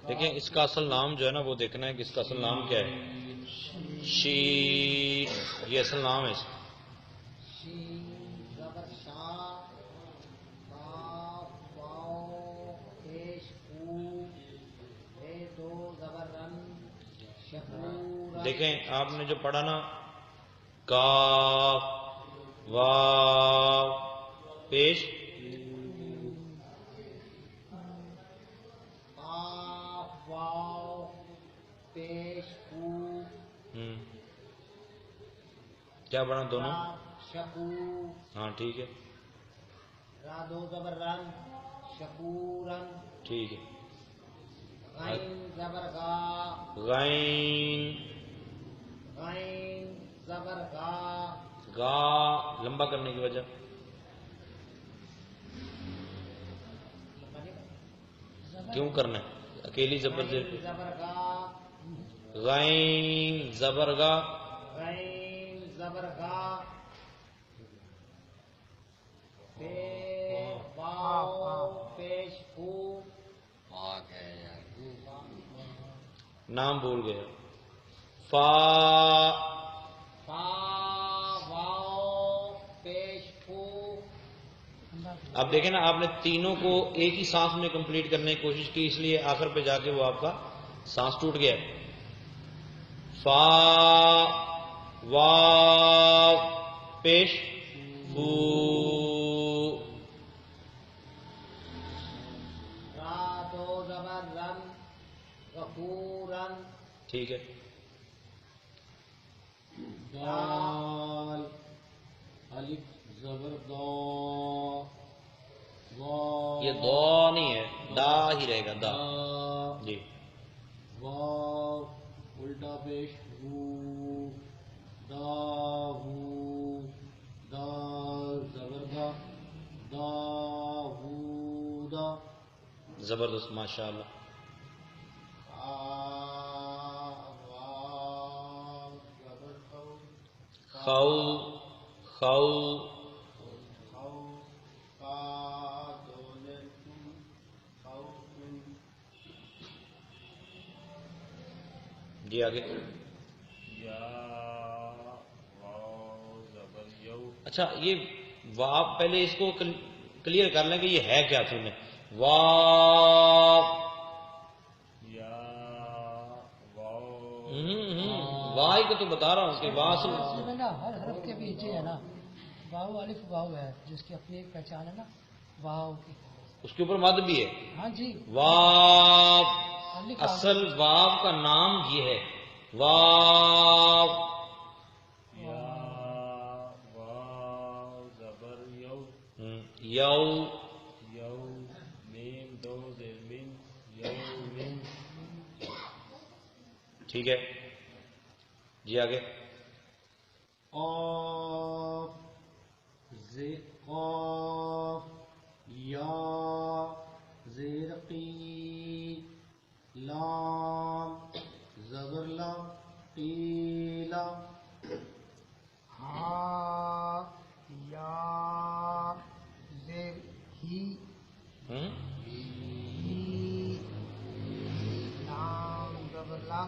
دیکھیں اس کا اصل نام جو ہے نا وہ دیکھنا ہے کہ اس کا اصل نام کیا ہے. شی یہ اصل نام ہے اس کا. دیکھیں آپ نے جو پڑھا نا کاف واو پیش کیا پڑھا دونوں؟ ہاں ٹھیک ہے. ٹھیک ہے. غین گا لمبا کرنے کی وجہ کیوں کرنا ہے؟ اکیلی زبر سے غین زبر گا نام بھول گیا. فا اب دیکھیں نا آپ نے تینوں کو ایک ہی سانس میں کمپلیٹ کرنے کی کوشش کی اس لیے آخر پہ جا کے وہ آپ کا سانس ٹوٹ گیا. فا واو پیش فو ٹھیک ہے. دال الف زبر دو یہ دو نہیں ہے دا ہی رہے گا دا جی. واو الٹا پیش ہو دا ہو دال زبر دا دا ہو دا زبردست ماشاء اللہ. خو خو جی آگے. اچھا یہ واو پہلے اس کو کلیئر کر لیں کہ یہ ہے کیا اصل میں. واو وائی کو تو بتا رہا ہوں کہ وا اصل ہر حرف کے پیچھے ہے نا واو الف واو ہے جس کی اپنی ایک پہچان ہے نا واو کی. اس کے اوپر مد بھی ہے. ہاں جی واو اصل واو کا نام یہ ہے واو. یو ٹھیک ہے جی آگے. قاف قاف یا زیر قی لام زبر لا قیلا ہا یا زیر ہی لام زبر لا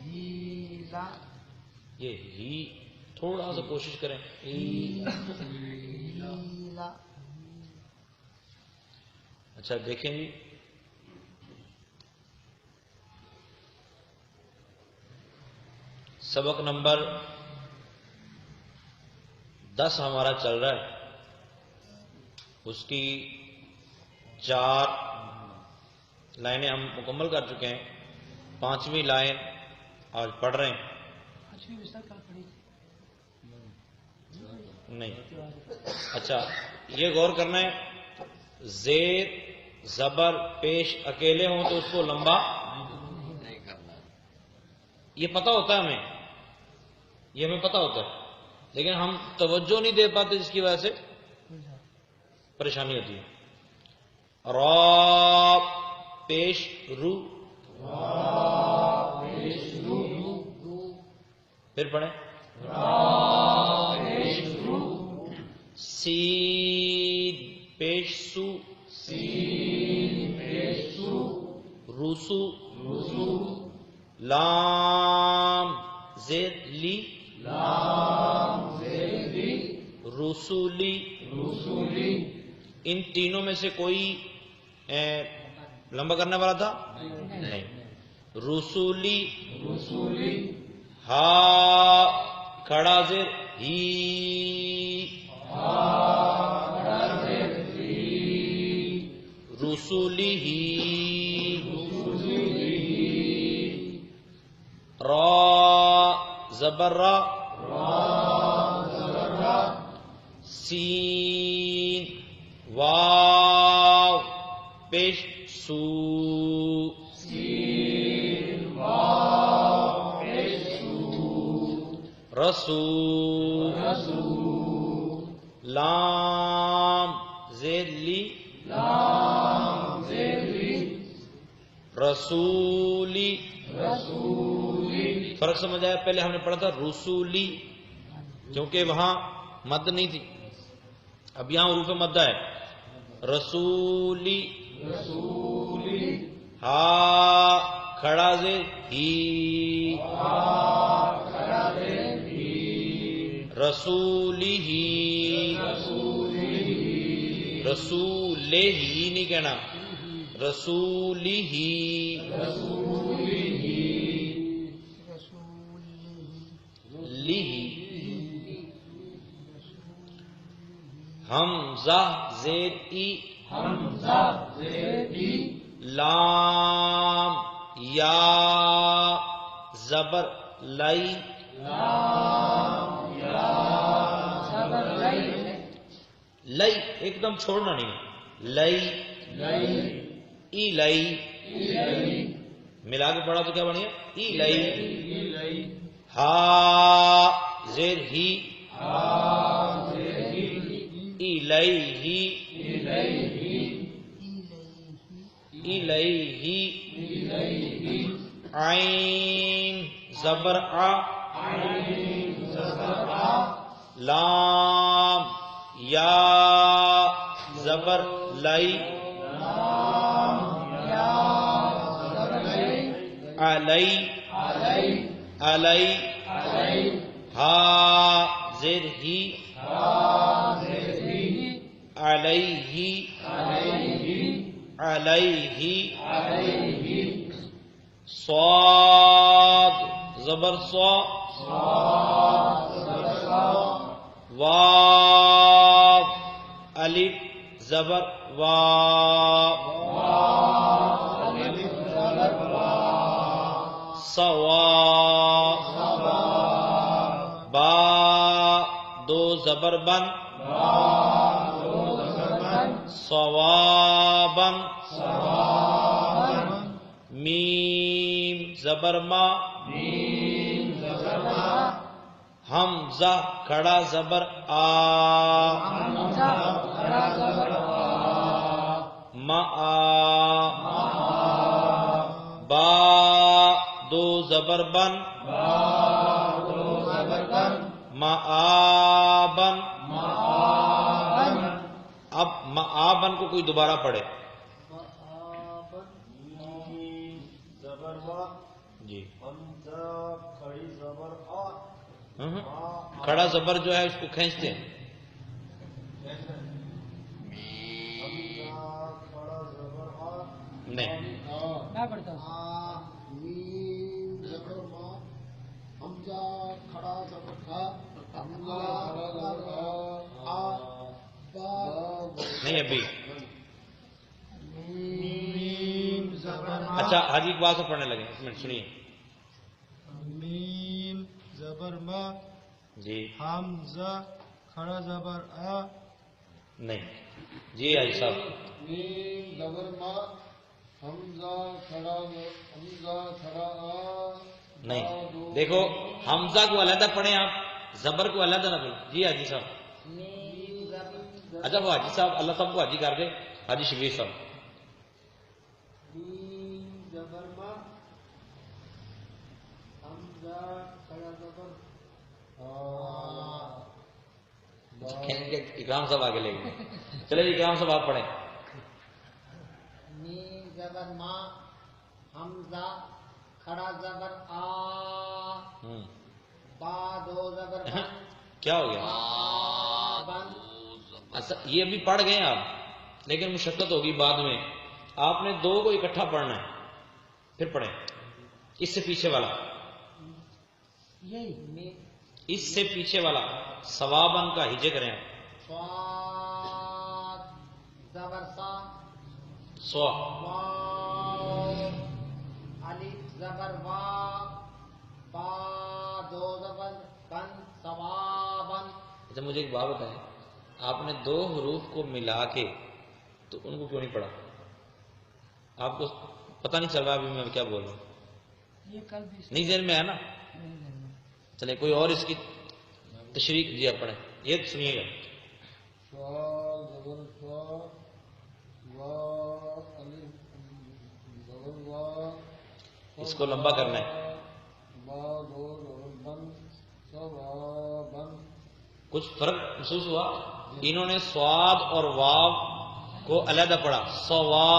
ہیلا. یہ ہی تھوڑا سا کوشش کریں. اچھا دیکھیں جی سبق نمبر 10 ہمارا چل رہا ہے. اس کی 4 لائنیں ہم مکمل کر چکے ہیں. 5ویں لائن آج پڑھ رہے ہیں. نہیں اچھا یہ غور کرنا ہے زیر زبر پیش اکیلے ہوں تو اس کو لمبا نہیں کرنا. یہ پتہ ہوتا ہے ہمیں پتہ ہوتا ہے لیکن ہم توجہ نہیں دے پاتے جس کی وجہ سے پریشانی ہوتی ہے. را پیش رو پھر پڑھیں. سید پیش سو روسو لام زید لی رسولی ان تینوں میں سے کوئی لمبا کرنے والا تھا؟ نہیں. رسولی ہا کھڑا زیر ہی رسولی ہی را زبر را سین واو پیش سو رسو لام زیر لی رسولی. فرق سمجھ آیا؟ پہلے ہم نے پڑھا تھا رسولی کیونکہ وہاں مد نہیں تھی، اب یہاں حروف مد ہے. رسولی ہا کھڑا زیر ہی رسولی ہی رسولے ہی نہیں کہنا، رسولی ہی. لی حمزہ زیر ای لام یا زبر لائی لئی ایک دم چھوڑنا نہیں، لئی ای لئی ملا کے پڑھا تو کیا بنی ہے؟ ای لئی. ہا زیر ہی الیہ الیہ عین زبر آ لام یا زبر لائی علی علی ہا زیر ہی علیہ علیہ صاد زبر صا واو الف زبر وا سوا با دو زبر بن صوابا میم زبر ما حمزہ کھڑا زبر آ ما با دو زبر بن معابن. اب معابن کو کوئی دوبارہ پڑھے جی. کھڑا زبر جو ہے اس کو کھینچتے ہیں. نہیں میں پڑھتا ہوں. نہیں ابھی. اچھا حاجی اقبال سے پڑھنے لگے. ایک منٹ سنیے. میم زبر ما جی حمزہ کھڑا زبر آ نہیں جی حاجی صاحب. میم زبر ما حمزہ کھڑا آ نہیں دیکھو حمزہ کو علیحدہ پڑھیں آپ، زبر کو علیحدہ نہ پڑھیں. جی حاجی صاحب. اچھا وہ حاجی صاحب اللہ صاحب کو حاجی کر دے. حاجی شبیر صاحب. اکرام صاحب آگے لے گئے. چلے جی اکرام صاحب آپ پڑھیں. حمزہ کھڑا زبر آ، ہوں، با دو زبر بن، کیا ہو گیا؟ بن، اچھا یہ ابھی پڑھ گئے آپ، لیکن مشقت ہوگی بعد میں، آپ نے دو کو اکٹھا پڑھنا ہے، پھر پڑھیں اس سے پیچھے والا، یہی اس سے پیچھے والا ثوابن کا ہجے کریں، صاد زبر سا، سوا، واو الف زبر وا، با دو زبر بن، ثوابن. اچھا مجھے ایک بات بتائیں، آپ نے دو حروف کو ملا کے تو ان کو کیوں نہیں پڑھا؟ آپ کو پتہ نہیں چل رہا ابھی میں کیا بول رہا ہوں؟ یہ کل بھی نہیں ذہن میں ہے نا؟ نہیں ذہن میں. چلے کوئی اور اس کی تشریح جی آپ پڑھیں، یہ سنیے گا، اس کو لمبا کرنا ہے، کچھ فرق محسوس ہوا؟ انہوں نے سواد اور واو کو علیحدہ پڑھا، سوا،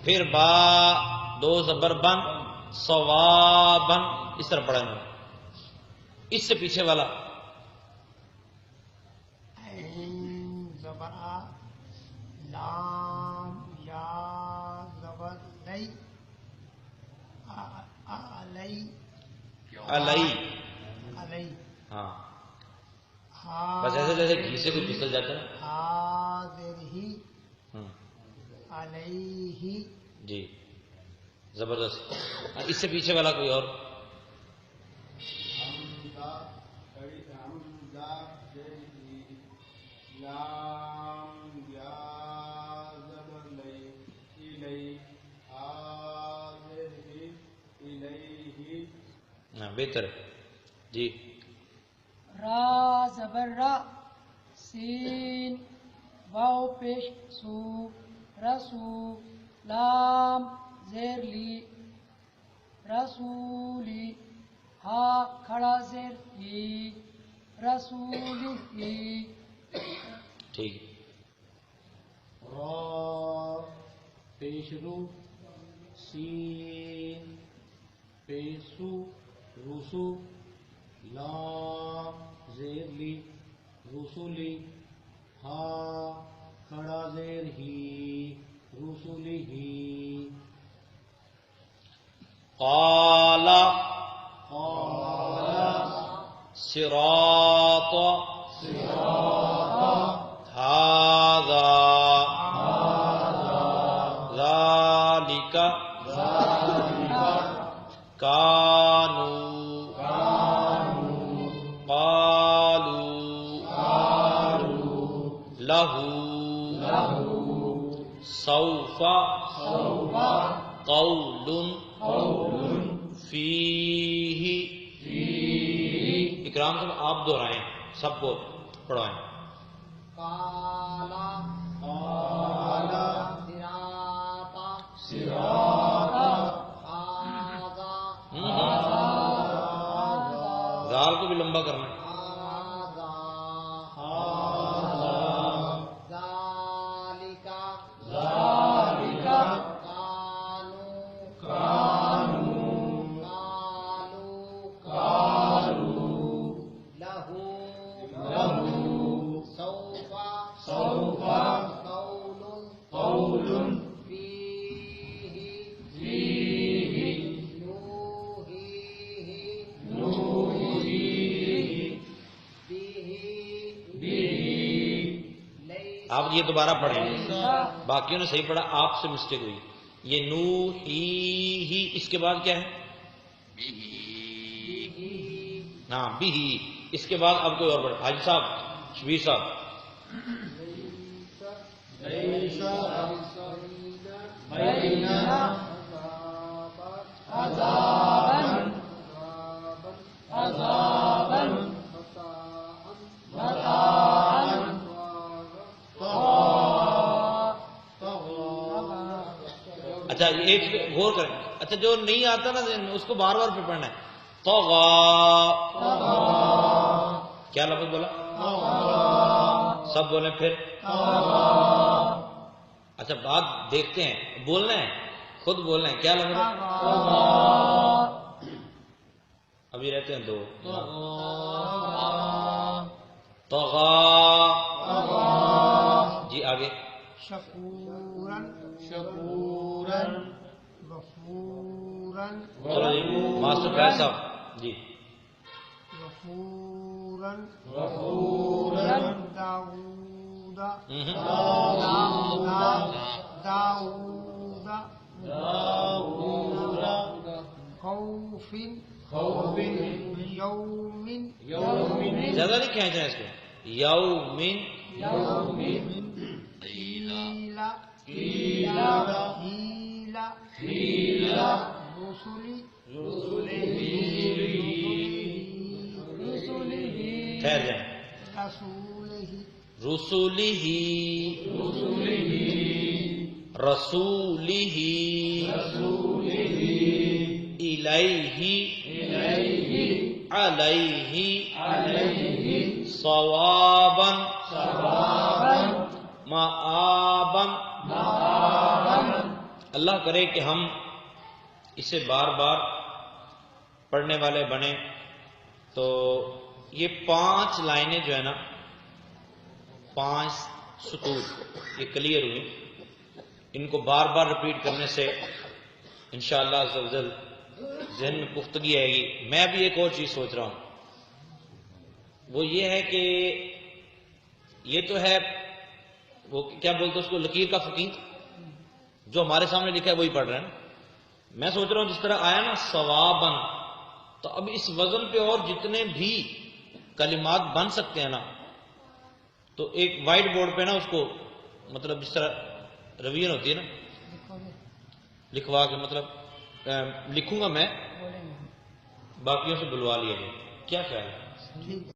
پھر با دو زبر بن، سوابن، اس طرح پڑھا انہوں نے. اس سے پیچھے والا عین زبر آ، لام یا زبر لئی، علی علی، علی، ہاں بس ایسے جیسے گھی سے کوئی پھسل جاتا ہے نا. حاضر ہی، ہوں، علیہ، جی زبردست. اس سے پیچھے والا کوئی اور؟ ہاں بہتر ہے جی. را زبر را، سین واو پیش سو، رسو، لام زیر لی، رسولی، ہا کھڑا زیر ہی، رسولی ہی. ٹھیک، را پیش رو، سین پیسو رسو، لام زیر لی، رسولی، ہا کھڑا زیر ہی، رسولی ہی. قال قال صراط هذا ذلك كانوا قالوا له سوف قول فيه. اکرام صاحب آپ دہرائیں، سب کو پڑھوائیں. کالا کالا سراتا آزا زال کو بھی لمبا کرنا ہے. آپ یہ دوبارہ پڑھیں، باقیوں نے صحیح پڑھا، آپ سے مسٹیک ہوئی. یہ نو ہی اس کے بعد کیا ہے؟ ہاں بھی ہی، اس کے بعد اب کوئی اور پڑھے. حاجی صاحب، شبیر صاحب، اچھا ایک غور کریں. اچھا جو نہیں آتا نا اس کو بار بار پہ پڑھنا ہے. طغا، کیا لفظ بولا؟ سب بولیں پھر. اچھا بات دیکھتے ہیں، بولنا ہے خود بولنا ہے، کیا لفظ ہے؟ طغى ابھی رہتے ہیں دو. طغى طغى. جی آگے. شكورا شکورا غفورا چلو جی ماسٹر فیض صاحب جی. غفورا غفورا داود ہم. داود داودا خوف خوف يوم یوم زیادہ نہیں کھینچنا اس کو. یومن. یوم قيل قیل قیل رسله ٹھہر جائیں. رسوله رسولہ الیہ علیہ صوابا مآبا. اللہ کرے کہ ہم اسے بار بار پڑھنے والے بنیں. تو یہ 5 لائنیں جو ہے نا، 5 سطور یہ کلیئر ہوئی. ان کو بار بار ریپیٹ کرنے سے انشاءاللہ عز و جل ذہن میں پختگی آئے گی. میں بھی ایک اور چیز سوچ رہا ہوں، وہ یہ ہے کہ یہ تو ہے وہ کیا بولتے اس کو، لکیر کا فقیر، جو ہمارے سامنے لکھا ہے وہی پڑھ رہے ہیں. میں سوچ رہا ہوں جس طرح آیا نا ثوابن، تو اب اس وزن پہ اور جتنے بھی کلمات بن سکتے ہیں نا، تو ایک وائٹ بورڈ پہ نا اس کو مطلب جس طرح روین ہوتی ہے نا، لکھوا کے مطلب لکھوں گا میں، بولیں گے باقیوں سے بلوا لیا جائے. کیا خیال ہے؟ ٹھیک